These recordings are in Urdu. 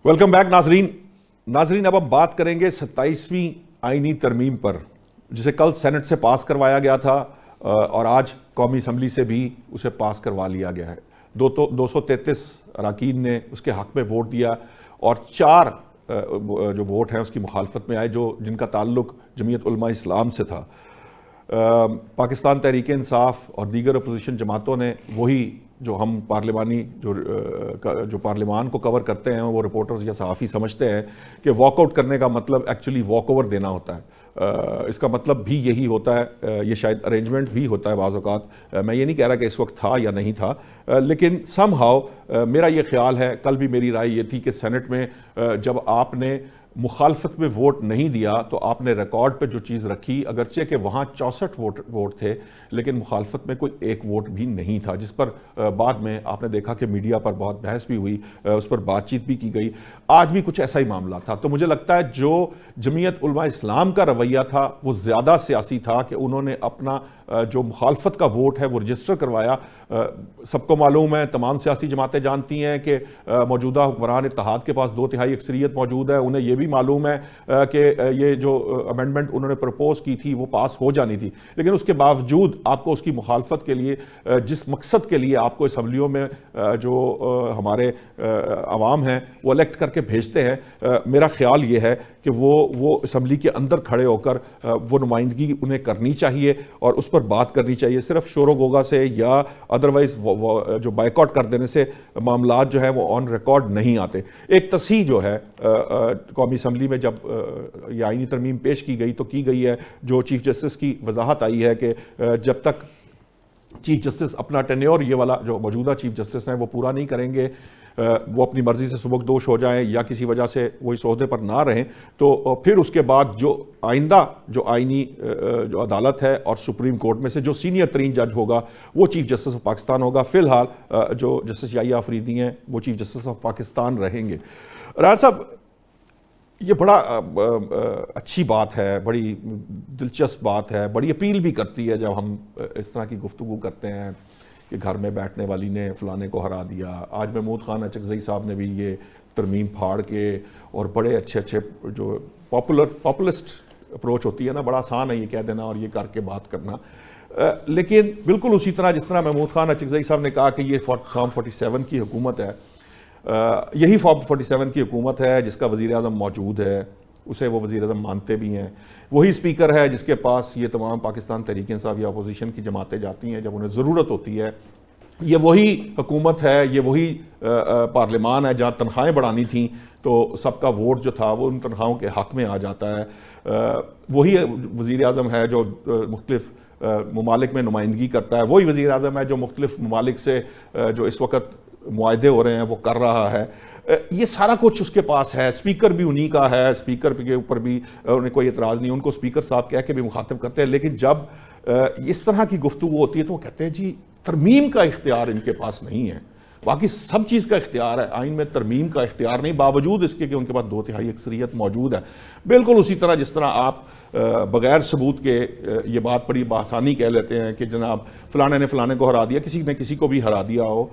ویلکم بیک ناظرین اب ہم بات کریں گے 27ویں آئینی ترمیم پر جسے کل سینٹ سے پاس کروایا گیا تھا اور آج قومی اسمبلی سے بھی اسے پاس کروا لیا گیا ہے. 233 اراکین نے اس کے حق میں ووٹ دیا اور 4 جو ووٹ ہیں اس کی مخالفت میں آئے جن کا تعلق جمعیت علماء اسلام سے تھا. پاکستان تحریک انصاف اور دیگر اپوزیشن جماعتوں نے وہی جو ہم پارلیمانی جو پارلیمان کو کور کرتے ہیں وہ رپورٹرز یا صحافی سمجھتے ہیں کہ واک آؤٹ کرنے کا مطلب ایکچولی واک اوور دینا ہوتا ہے. اس کا مطلب بھی یہی ہوتا ہے, یہ شاید ارینجمنٹ بھی ہوتا ہے بعض اوقات. میں یہ نہیں کہہ رہا کہ اس وقت تھا یا نہیں تھا, لیکن سم ہاؤ میرا یہ خیال ہے, کل بھی میری رائے یہ تھی کہ سینٹ میں جب آپ نے مخالفت میں ووٹ نہیں دیا تو آپ نے ریکارڈ پہ جو چیز رکھی, اگرچہ کہ وہاں 64 ووٹ تھے لیکن مخالفت میں کوئی ایک ووٹ بھی نہیں تھا, جس پر بعد میں آپ نے دیکھا کہ میڈیا پر بہت بحث بھی ہوئی, اس پر بات چیت بھی کی گئی. آج بھی کچھ ایسا ہی معاملہ تھا. تو مجھے لگتا ہے جو جمعیت علماء اسلام کا رویہ تھا وہ زیادہ سیاسی تھا کہ انہوں نے اپنا جو مخالفت کا ووٹ ہے وہ رجسٹر کروایا. سب کو معلوم ہے, تمام سیاسی جماعتیں جانتی ہیں کہ موجودہ حکمران اتحاد کے پاس 2/3 اکثریت موجود ہے. انہیں یہ بھی معلوم ہے کہ یہ جو امینڈمنٹ انہوں نے پرپوز کی تھی وہ پاس ہو جانی تھی, لیکن اس کے باوجود آپ کو اس کی مخالفت کے لیے جس مقصد کے لیے آپ کو اسمبلیوں میں جو ہمارے عوام ہیں وہ الیکٹ کر کے بھیجتے ہیں, میرا خیال یہ ہے کہ وہ اسمبلی کے اندر کھڑے ہو کر وہ نمائندگی انہیں کرنی چاہیے اور اس پر بات کرنی چاہیے. صرف شور و غوغا سے یا ادروائز جو بائیکاٹ کر دینے سے معاملات جو ہیں وہ آن ریکارڈ نہیں آتے. ایک تصحیح جو ہے قومی اسمبلی میں جب یہ آئینی ترمیم پیش کی گئی تو کی گئی ہے, جو چیف جسٹس کی وضاحت آئی ہے کہ جب تک چیف جسٹس اپنا ٹینیور یہ والا جو موجودہ چیف جسٹس ہیں وہ پورا نہیں کریں گے, وہ اپنی مرضی سے سبکدوش ہو جائیں یا کسی وجہ سے وہ اس عہدے پر نہ رہیں, تو پھر اس کے بعد جو آئندہ جو آئینی جو عدالت ہے اور سپریم کورٹ میں سے جو سینئر ترین جج ہوگا وہ چیف جسٹس آف پاکستان ہوگا. فی الحال جو جسٹس یحییٰ آفریدی ہیں وہ چیف جسٹس آف پاکستان رہیں گے. رانا صاحب, یہ بڑا اچھی بات ہے, بڑی دلچسپ بات ہے, بڑی اپیل بھی کرتی ہے جب ہم اس طرح کی گفتگو کرتے ہیں کہ گھر میں بیٹھنے والی نے فلانے کو ہرا دیا. آج محمود خان اچکزئی صاحب نے بھی یہ ترمیم پھاڑ کے اور بڑے اچھے جو پاپولسٹ اپروچ ہوتی ہے نا, بڑا آسان ہے یہ کہہ دینا اور یہ کر کے بات کرنا, لیکن بالکل اسی طرح جس طرح محمود خان اچکزئی صاحب نے کہا کہ یہ فارم 47 کی حکومت ہے, یہی فارم 47 کی حکومت ہے جس کا وزیر اعظم موجود ہے, اسے وہ وزیر اعظم مانتے بھی ہیں, وہی اسپیکر ہے جس کے پاس یہ تمام پاکستان تحریک انصاف یا اپوزیشن کی جماعتیں جاتی ہیں جب انہیں ضرورت ہوتی ہے. یہ وہی حکومت ہے, یہ وہی پارلیمان ہے جہاں تنخواہیں بڑھانی تھیں تو سب کا ووٹ جو تھا وہ ان تنخواہوں کے حق میں آ جاتا ہے. وہی وزیر اعظم ہے جو مختلف ممالک میں نمائندگی کرتا ہے, وہی وزیر اعظم ہے جو مختلف ممالک سے جو اس وقت معاہدے ہو رہے ہیں وہ کر رہا ہے. یہ سارا کچھ اس کے پاس ہے, اسپیکر بھی انہی کا ہے, اسپیکر کے اوپر بھی انہیں کوئی اعتراض نہیں, ان کو اسپیکر صاحب کہہ کے بھی مخاطب کرتے ہیں. لیکن جب اس طرح کی گفتگو ہوتی ہے تو وہ کہتے ہیں جی ترمیم کا اختیار ان کے پاس نہیں ہے, باقی سب چیز کا اختیار ہے, آئین میں ترمیم کا اختیار نہیں, باوجود اس کے کہ ان کے پاس 2/3 اکثریت موجود ہے. بالکل اسی طرح جس طرح آپ بغیر ثبوت کے یہ بات بڑی بآسانی کہہ لیتے ہیں کہ جناب فلانے نے فلانے کو ہرا دیا, کسی نے کسی کو بھی ہرا دیا ہو,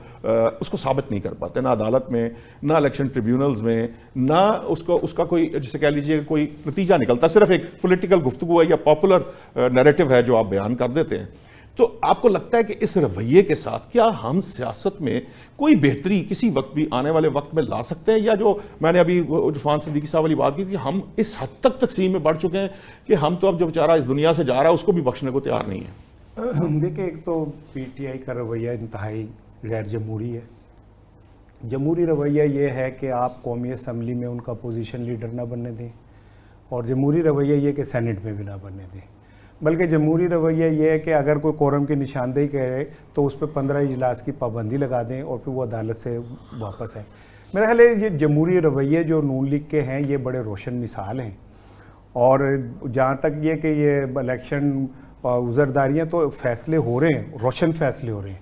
اس کو ثابت نہیں کر پاتے, نہ عدالت میں, نہ الیکشن ٹریبیونلز میں, نہ اس کا کوئی جسے کہہ لیجئے کوئی نتیجہ نکلتا, صرف ایک پولیٹیکل گفتگو ہے یا پاپولر نیریٹو ہے جو آپ بیان کر دیتے ہیں. تو آپ کو لگتا ہے کہ اس رویے کے ساتھ کیا ہم سیاست میں کوئی بہتری کسی وقت بھی آنے والے وقت میں لا سکتے ہیں, یا جو میں نے ابھی عرفان صدیقی صاحب والی بات کی تھی, ہم اس حد تک تقسیم میں بڑھ چکے ہیں کہ ہم تو اب جو بیچارہ اس دنیا سے جا رہا ہے اس کو بھی بخشنے کو تیار نہیں ہے. دیکھیں, ایک تو پی ٹی آئی کا رویہ انتہائی غیر جمہوری ہے. جمہوری رویہ یہ ہے کہ آپ قومی اسمبلی میں ان کا اپوزیشن لیڈر نہ بننے دیں, اور جمہوری رویہ یہ کہ سینٹ میں بھی نہ بننے دیں. بلکہ جمہوری رویہ یہ ہے کہ اگر کوئی قورم کی نشاندہی کرے تو اس پہ 15 اجلاس کی پابندی لگا دیں اور پھر وہ عدالت سے واپس آئے. میرا خیال ہے یہ جمہوری رویے جو نون لیگ کے ہیں یہ بڑے روشن مثال ہیں, اور جہاں تک یہ کہ یہ الیکشن عذرداریاں تو فیصلے ہو رہے ہیں, روشن فیصلے ہو رہے ہیں.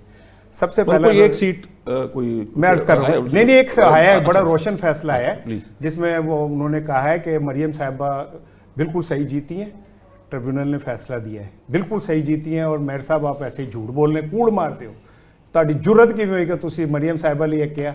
سب سے پہلے ایک سیٹ کوئی میں عرض کر رہا ہوں, نہیں ایک آیا ہے, بڑا روشن فیصلہ آیا ہے جس میں وہ انہوں نے کہا ہے کہ مریم صاحبہ بالکل صحیح جیتی ہیں, ٹریبیونل نے فیصلہ دیا ہے, بالکل صحیح جیتی ہیں, اور میر صاحب آپ ایسے ہی جھوٹ بول رہے ہیں, کوڑ مارتے ہو, ਤੁਹਾਡੀ ਜੁਰਤ ਕਿਵੇਂ ਹੋਈ ਕਿ ਤੁਸੀਂ ਮਰੀਮ ਸਾਹਿਬਾ ਲਈ ਇਹ ਕਿਹਾ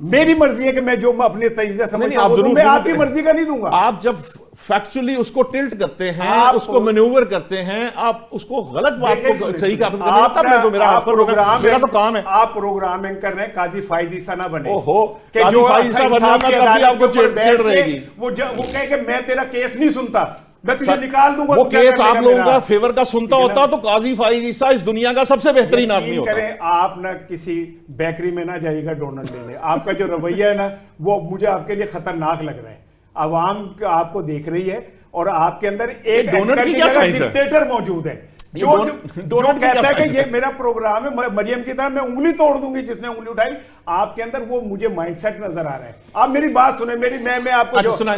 میری مرضی ہے کہ میں جو اپنے تجزیہ سمجھتا ہوں میں آپ کی مرضی کا نہیں دوں گا. آپ جب فیکچولی اس کو ٹلٹ کرتے ہیں, اس کو مینیور کرتے ہیں, آپ اس کو غلط بات کو صحیح ثابت کرتے ہیں, تب میں تو میرا تو کام ہے. آپ پروگرام اینکر رہے ہیں, قاضی فائز عیسیٰ نہ بنے کہ جو عیسیٰ بننا تب بھی آپ کو چھیڑ رہے گی. وہ کہے کہ میں تیرا کیس نہیں سنتا, میں تجھے نکال دوں گا. وہ کیس آپ لوگوں کا فیور کا سنتا ہوتا تو قاضی فائز عیسیٰ اس دنیا کا سب سے بہترین آدمی ہوتا. آپ نہ کسی بیکری میں نہ جائیے گا ڈونٹ لینے. آپ کا جو رویہ ہے نا وہ مجھے آپ کے لیے خطرناک لگ رہا ہے. عوام آپ کو دیکھ رہی ہے اور آپ کے اندر ایک ڈکٹیٹر موجود ہے جو کہتا ہے کہ یہ میرا پروگرام ہے, مریم کی طرح میں انگلی توڑ دوں گی جس نے انگلی اٹھائی. آپ کے اندر وہ مجھے مائنڈ سیٹ نظر آ رہا ہے. آپ میری بات سنیں, میں آپ کو سنا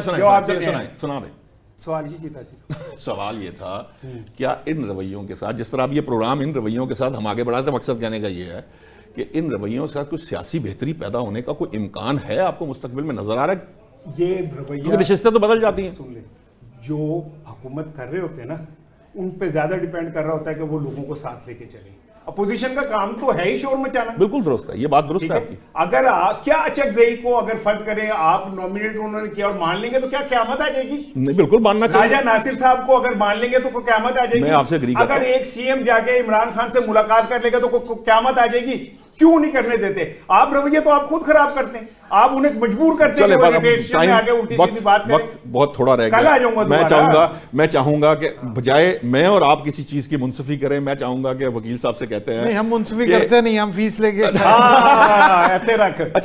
دیں. سوال یہ تھا, سوال یہ تھا کیا ان رویوں کے ساتھ, جس طرح اب یہ پروگرام ان رویوں کے ساتھ ہم آگے بڑھاتے ہیں, مقصد کہنے کا یہ ہے کہ ان رویوں کے ساتھ کوئی سیاسی بہتری پیدا ہونے کا کوئی امکان ہے آپ کو مستقبل میں نظر آ رہا ہے؟ یہ رویہ نشستیں تو بدل جاتی ہیں. سن لیں, جو حکومت کر رہے ہوتے ہیں نا ان پہ زیادہ ڈیپینڈ کر رہا ہوتا ہے کہ وہ لوگوں کو ساتھ لے کے چلیں. اپوزیشن کا کام تو ہے ہی شور مچانا. بالکل درست ہے, یہ بات درست ہے آپ کی. اگر کیا اچکزئی کو اگر فرض کریں آپ نومینیٹ انہوں نے کیا اور مان لیں گے تو کیا قیامت آ جائے گی؟ نہیں, بالکل ماننا چاہیے. راجہ ناصر صاحب کو اگر مان لیں گے تو قیامت آ جائے گی. میں آپ سے اگری کرتا ہوں. اگر ایک سی ایم جا کے عمران خان سے ملاقات کر لے گا تو قیامت آ جائے گی. کیوں نہیں کرنے دیتے آپ؟ رویہ تو آپ خود خراب کرتے ہیں, آپ انہیں مجبور کرتے ہیں. وقت بہت تھوڑا رہ گیا. میں چاہوں گا کہ بجائے میں اور آپ کسی چیز کی منصفی کریں, میں چاہوں گا کہ وکیل صاحب سے کہتے ہیں. نہیں, ہم منصفی کرتے نہیں, ہم فیس لے کے. اچھا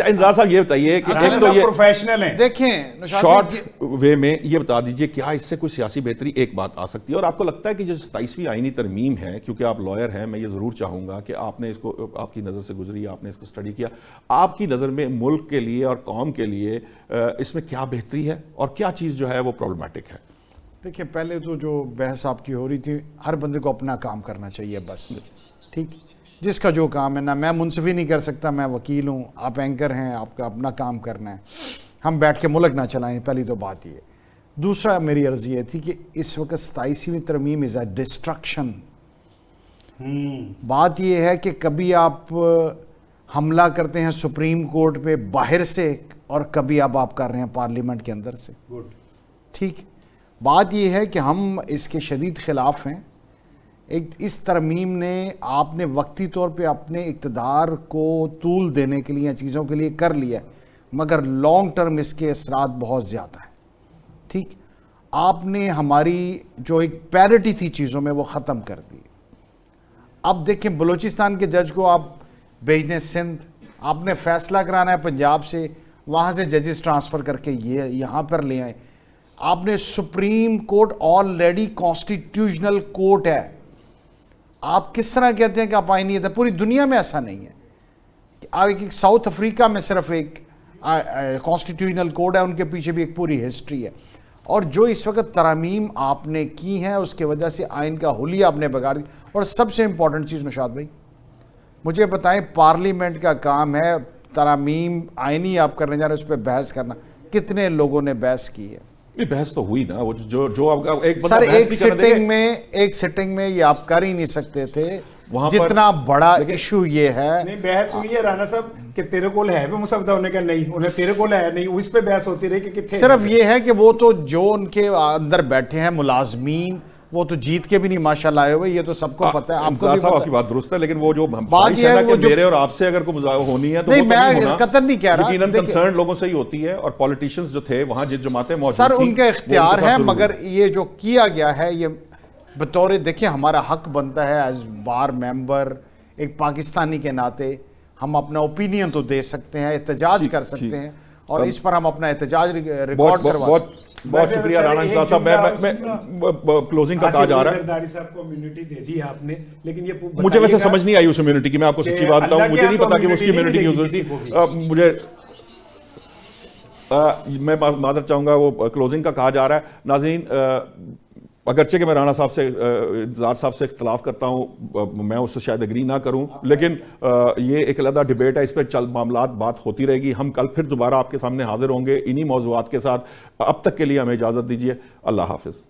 انذار صاحب یہ بتائیے کہ ایک تو یہ پروفیشنل ہیں, دیکھیں شارٹ وے میں یہ بتا دیجئے کیا اس سے کوئی سیاسی بہتری ایک بات آ سکتی ہے؟ اور آپ کو لگتا ہے کہ جو 27ویں آئینی ترمیم ہے, کیونکہ آپ لائر ہیں, میں یہ ضرور چاہوں گا کہ آپ نے اس کو, آپ کی نظر سے گزری, آپ نے اس کو اسٹڈی کیا, آپ کی نظر میں ملک کے لیے اور قوم کے لیے اس میں کیا بہتری ہے اور کیا چیز جو ہے وہ پرابلمٹک ہے؟ دیکھیں, پہلے تو جو بحث آپ کی ہو رہی تھی, ہر بندے کو اپنا کام کرنا چاہیے بس. ٹھیک, جس کا جو کام ہے نا, میں منصفی نہیں کر سکتا, میں وکیل ہوں, آپ اینکر ہیں, آپ کا اپنا کام کرنا ہے. ہم بیٹھ کے ملک نہ چلائیں, پہلی تو بات یہ. دوسرا میری عرض یہ تھی کہ اس وقت 27ویں ترمیم از اے ڈسٹرکشن. بات یہ ہے کہ کبھی آپ حملہ کرتے ہیں سپریم کورٹ پہ باہر سے اور کبھی اب آپ کر رہے ہیں پارلیمنٹ کے اندر سے. ٹھیک, بات یہ ہے کہ ہم اس کے شدید خلاف ہیں. ایک اس ترمیم نے آپ نے وقتی طور پہ اپنے اقتدار کو طول دینے کے لیے چیزوں کے لیے کر لیا, مگر لانگ ٹرم اس کے اثرات بہت زیادہ ہیں. ٹھیک, آپ نے ہماری جو ایک پیرٹی تھی چیزوں میں وہ ختم کر دی. اب دیکھیں, بلوچستان کے جج کو آپ بھیجنے سندھ, آپ نے فیصلہ کرانا ہے پنجاب سے, وہاں سے ججز ٹرانسفر کر کے یہ یہاں پر لے آئیں. آپ نے supreme court already constitutional court ہے, آپ کس طرح کہتے ہیں کہ آپ آئینی ہے؟ پوری دنیا میں ایسا نہیں ہے. ایک ساؤتھ افریقہ میں صرف ایک کانسٹیٹیوشنل کورٹ ہے, ان کے پیچھے بھی ایک پوری ہسٹری ہے. اور جو اس وقت ترامیم آپ نے کی ہیں اس کی وجہ سے آئین کا حلیہ آپ نے بگاڑ دی. اور سب سے امپورٹنٹ چیز نشاط بھائی, مجھے بتائیں, پارلیمنٹ کا کام ہے ترامیم آئینی آپ کرنے جا رہے ہیں, اس پہ بحث کرنا. کتنے لوگوں نے بحث کی ہے؟ یہ بحث تو ہوئی نا, وہ جو ایک سر ایک سٹنگ میں یہ آپ کر ہی نہیں سکتے تھے. جتنا بڑا ایشو یہ ہے. نہیں, بحث ہوئی ہے رانا صاحب کہ تیرے کول ہے وہ مسودہ ہونے کا, نہیں انہیں تیرے کول ہے نہیں, اس پہ بحث ہوتی رہی کہ کتنے. صرف یہ ہے کہ وہ تو جو ان کے اندر بیٹھے ہیں ملازمین, وہ تو جیت کے بھی نہیں ماشاءاللہ آئے ہوئے, یہ تو سب کو پتہ ہے, آپ کو بھی پتہ ہے. آپ کی بات درست ہے, لیکن وہ جو بات یہ ہے کہ میرے اور آپ سے اگر کوئی ہونی ہے تو نہیں, میں قطر نہیں کہہ رہا, یقیناً کنسرن لوگوں سے ہی ہوتی ہے, اور پولیٹیشنز جو تھے وہاں جس جماعتیں موجود سر ان کا اختیار ہے, مگر یہ جو کیا گیا ہے یہ بطور, دیکھیں ہمارا حق بنتا ہے ایز بار ممبر, ایک پاکستانی کے ناطے ہم اپنا اوپینین تو دے سکتے ہیں, احتجاج کر سکتے ہیں, اور اس پر ہم اپنا احتجاج ریکارڈ کروا. بہت شکریہ رانا انصار صاحب. میں کلوزنگ کا کہا جا رہا ہے, زرداری صاحب کو امیونٹی دے دی آپ نے, لیکن یہ مجھے ویسے سمجھ نہیں آئی اس امیونٹی کی, میں آپ کو سچی بات بتاؤں, مجھے نہیں پتا کہ وہ اس کی امیونٹی کی ضرورت تھی. مجھے میں معذرت چاہوں گا, وہ کلوزنگ کا کہا جا رہا ہے. ناظرین, اگرچہ کہ میں رانا صاحب سے, انتظار صاحب سے اختلاف کرتا ہوں, میں اس سے شاید اگری نہ کروں, لیکن یہ ایک علیحدہ ڈیبیٹ ہے, اس پہ چند معاملات بات ہوتی رہے گی. ہم کل پھر دوبارہ آپ کے سامنے حاضر ہوں گے انہی موضوعات کے ساتھ. اب تک کے لیے ہمیں اجازت دیجیے. اللہ حافظ.